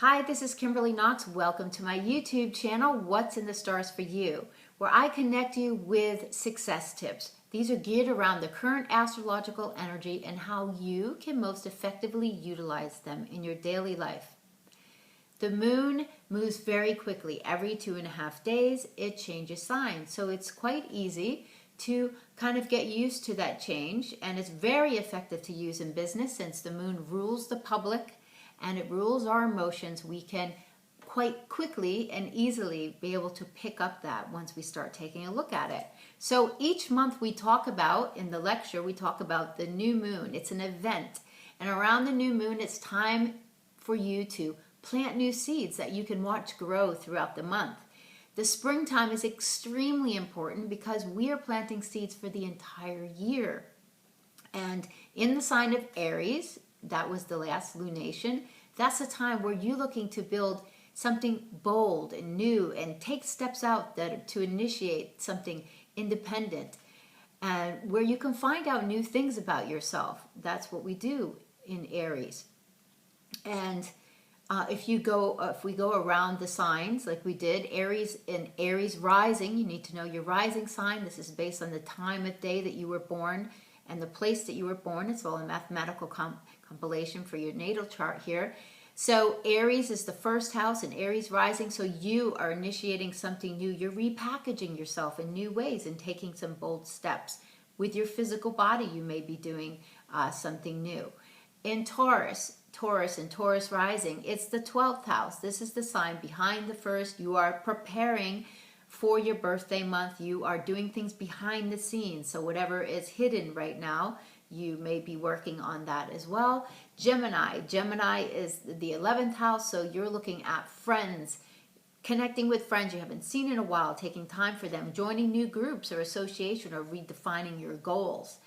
Hi, this is Kimberly Knox. Welcome to my YouTube channel, What's in the Stars for You, where I connect you with success tips. These are geared around the current astrological energy and how you can most effectively utilize them in your daily life. The moon moves very quickly. Every 2.5 days, it changes signs. So it's quite easy to kind of get used to that change. And it's very effective to use in business since the moon rules the public and it rules our emotions. We can quite quickly and easily be able to pick up that once we start taking a look at it. So each month we talk about, in the lecture, we talk about the new moon. It's an event. And around the new moon, it's time for you to plant new seeds that you can watch grow throughout the month. The springtime is extremely important because we are planting seeds for the entire year. And in the sign of Aries, that was the last lunation, that's a time where you're looking to build something bold and new and take steps out to initiate something independent and where you can find out new things about yourself. That's what we do in Aries. And if we go around the signs like we did, Aries and Aries rising, you need to know your rising sign. This is based on the time of day that you were born and the place that you were born. It's all a mathematical compilation for your natal chart here. So Aries is the first house and Aries rising. So you are initiating something new. You're repackaging yourself in new ways and taking some bold steps. With your physical body, you may be doing something new. In Taurus and Taurus rising, it's the 12th house. This is the sign behind the first. You are preparing for your birthday month. You are doing things behind the scenes. So whatever is hidden right now, you may be working on that as well. Gemini is the 11th house. So you're looking at friends, connecting with friends you haven't seen in a while, taking time for them, joining new groups or association, or redefining your goals.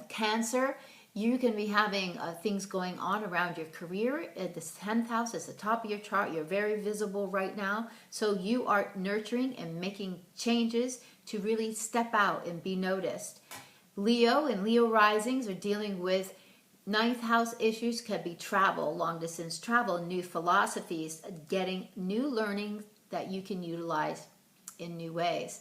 Cancer, you can be having things going on around your career. The 10th house is the top of your chart. You're very visible right now. So you are nurturing and making changes to really step out and be noticed. Leo and Leo risings are dealing with 9th house issues. Could be travel, long distance travel, new philosophies, getting new learning that you can utilize in new ways.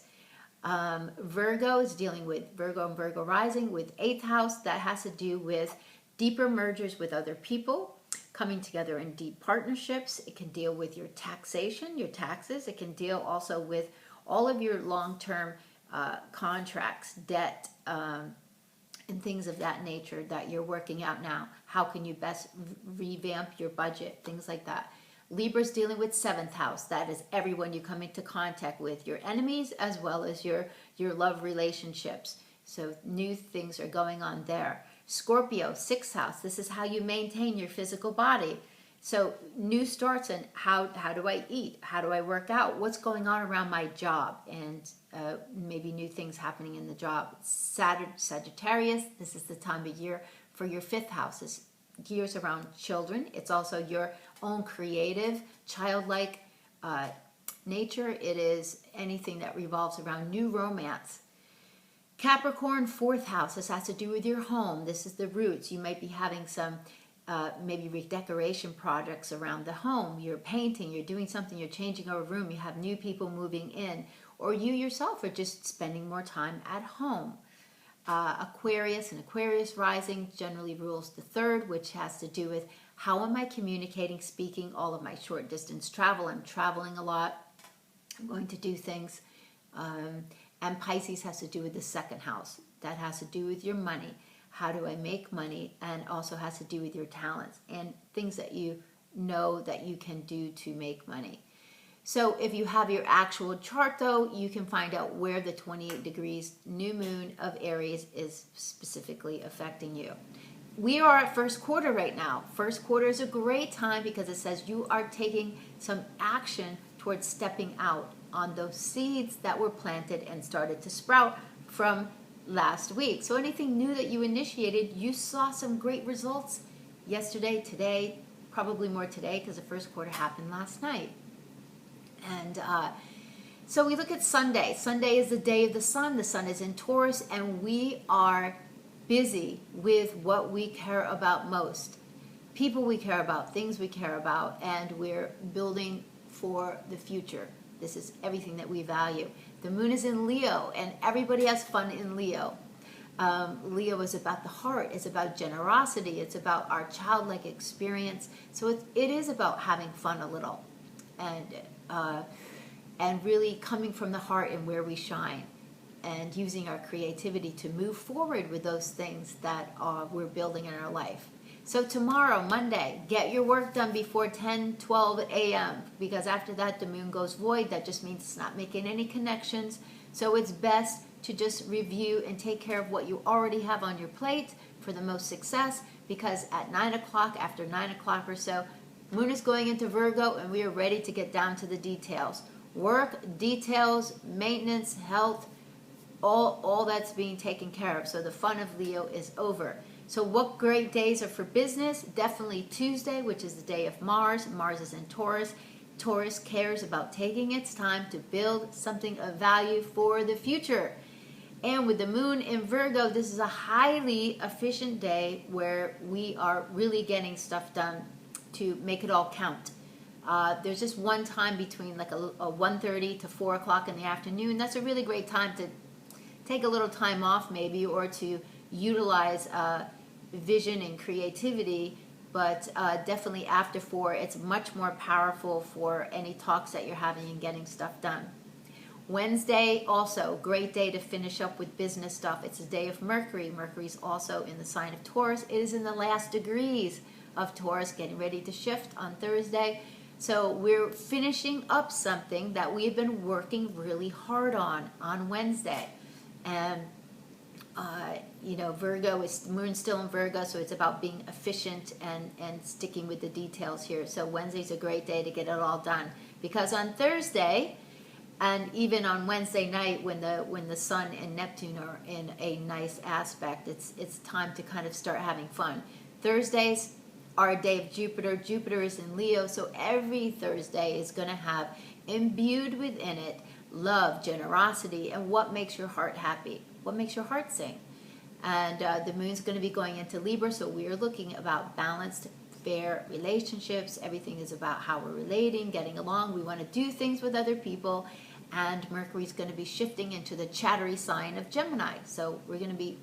Virgo is dealing with Virgo and Virgo rising with 8th house. That has to do with deeper mergers with other people, coming together in deep partnerships. It can deal with your taxation, your taxes. It can deal also with all of your long-term contracts, debt, and things of that nature that you're working out now. How can you best revamp your budget, things like that. Libra's dealing with 7th house. That is everyone you come into contact with, your enemies as well as your love relationships. So new things are going on there. Scorpio, 6th house. This is how you maintain your physical body. So new starts and how do I eat? How do I work out? What's going on around my job? And maybe new things happening in the job. Sagittarius, this is the time of year for your 5th house. It's gears around children. It's also your own creative, childlike nature. It is anything that revolves around new romance. Capricorn, 4th house. This has to do with your home. This is the roots. You might be having some maybe redecoration projects around the home. You're painting, you're doing something, you're changing a room, you have new people moving in, or you yourself are just spending more time at home. Aquarius and Aquarius rising generally rules the 3rd, which has to do with how am I communicating, speaking, all of my short distance travel. I'm traveling a lot. I'm going to do things. And Pisces has to do with the 2nd house. That has to do with your money. How do I make money? And also has to do with your talents and things that you know that you can do to make money. So if you have your actual chart, though, you can find out where the 28 degrees new moon of Aries is specifically affecting you. We are at first quarter right now. First quarter is a great time because it says you are taking some action towards stepping out on those seeds that were planted and started to sprout from last week. So anything new that you initiated, you saw some great results yesterday, today, probably more today because the first quarter happened last night. And so we look at Sunday. Sunday is the day of the sun. The sun is in Taurus, and we are busy with what we care about most. people we care about, things we care about, and we're building for the future. This is everything that we value. The moon is in Leo, and everybody has fun in Leo. Leo is about the heart. It's about generosity. It's about our childlike experience. So it is about having fun a little, and really coming from the heart and where we shine, and using our creativity to move forward with those things that we're building in our life. So tomorrow, Monday, get your work done before 10:12 a.m. because after that the moon goes void. That just means it's not making any connections. So it's best to just review and take care of what you already have on your plate for the most success, because at 9 o'clock, after 9 o'clock or so, moon is going into Virgo and we are ready to get down to the details. Work, details, maintenance, health, all that's being taken care of. So the fun of Leo is over. So what great days are for business? Definitely Tuesday, which is the day of Mars. Mars is in Taurus. Taurus cares about taking its time to build something of value for the future. And with the moon in Virgo, this is a highly efficient day where we are really getting stuff done to make it all count. There's just one time between like a 1:30 to 4 o'clock in the afternoon. That's a really great time to take a little time off maybe, or to utilize vision and creativity. But definitely after 4, it's much more powerful for any talks that you're having and getting stuff done. Wednesday, also great day to finish up with business stuff. It's a day of Mercury. Mercury's also in the sign of Taurus. It is in the last degrees of Taurus, getting ready to shift on Thursday. So we're finishing up something that we've been working really hard on Wednesday. And Virgo is, moon's still in Virgo, so it's about being efficient and sticking with the details here. So Wednesday's a great day to get it all done, because on Thursday and even on Wednesday night, when the Sun and Neptune are in a nice aspect, it's time to kind of start having fun. Thursdays are a day of Jupiter. Jupiter is in Leo, so every Thursday is going to have imbued within it love, generosity, and what makes your heart happy, what makes your heart sing. And the moon's going to be going into Libra, so we are looking about balanced, fair relationships. Everything is about how we're relating, getting along. We want to do things with other people. And Mercury's going to be shifting into the chattery sign of Gemini. So we're going to be,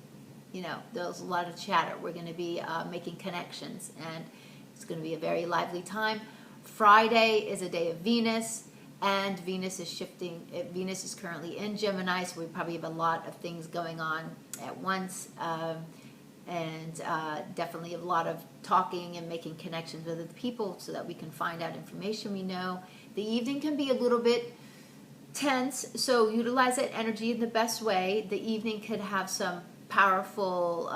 there's a lot of chatter. We're going to be making connections, and it's going to be a very lively time. Friday is a day of Venus. And Venus is shifting. Venus is currently in Gemini, so we probably have a lot of things going on at once, and definitely a lot of talking and making connections with other people so that we can find out information we know. The evening can be a little bit tense, so utilize that energy in the best way. The evening could have some powerful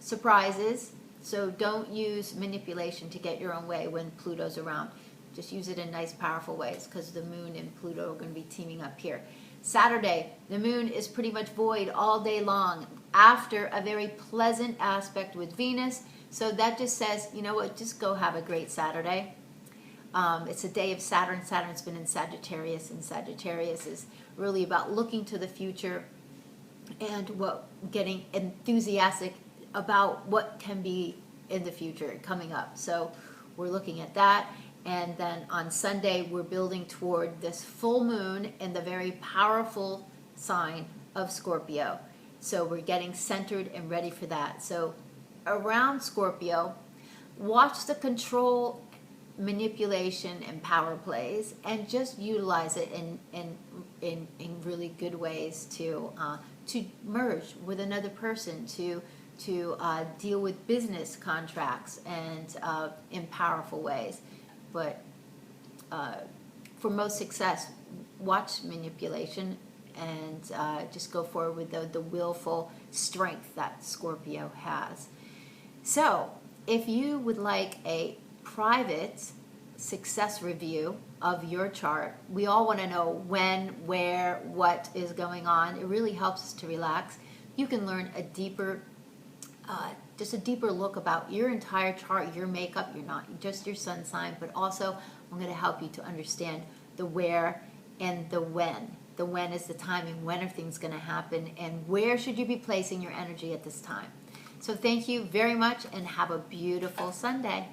surprises, so don't use manipulation to get your own way when Pluto's around. Just use it in nice, powerful ways, because the moon and Pluto are going to be teaming up here. Saturday, the moon is pretty much void all day long after a very pleasant aspect with Venus. So that just says, you know what, just go have a great Saturday. It's a day of Saturn. Saturn's been in Sagittarius, and Sagittarius is really about looking to the future and getting enthusiastic about what can be in the future coming up. So we're looking at that. And then on Sunday, we're building toward this full moon in the very powerful sign of Scorpio. So we're getting centered and ready for that. So around Scorpio, watch the control, manipulation, and power plays, and just utilize it in really good ways to merge with another person, to deal with business contracts, and in powerful ways. But for most success, watch manipulation and just go forward with the willful strength that Scorpio has. So if you would like a private success review of your chart, we all want to know when, where, what is going on. It really helps us to relax. You can learn a deeper just a deeper look about your entire chart, your makeup. You're not just your sun sign, but also I'm going to help you to understand the where and the when. The when is the timing. When are things going to happen, and where should you be placing your energy at this time? So thank you very much and have a beautiful Sunday.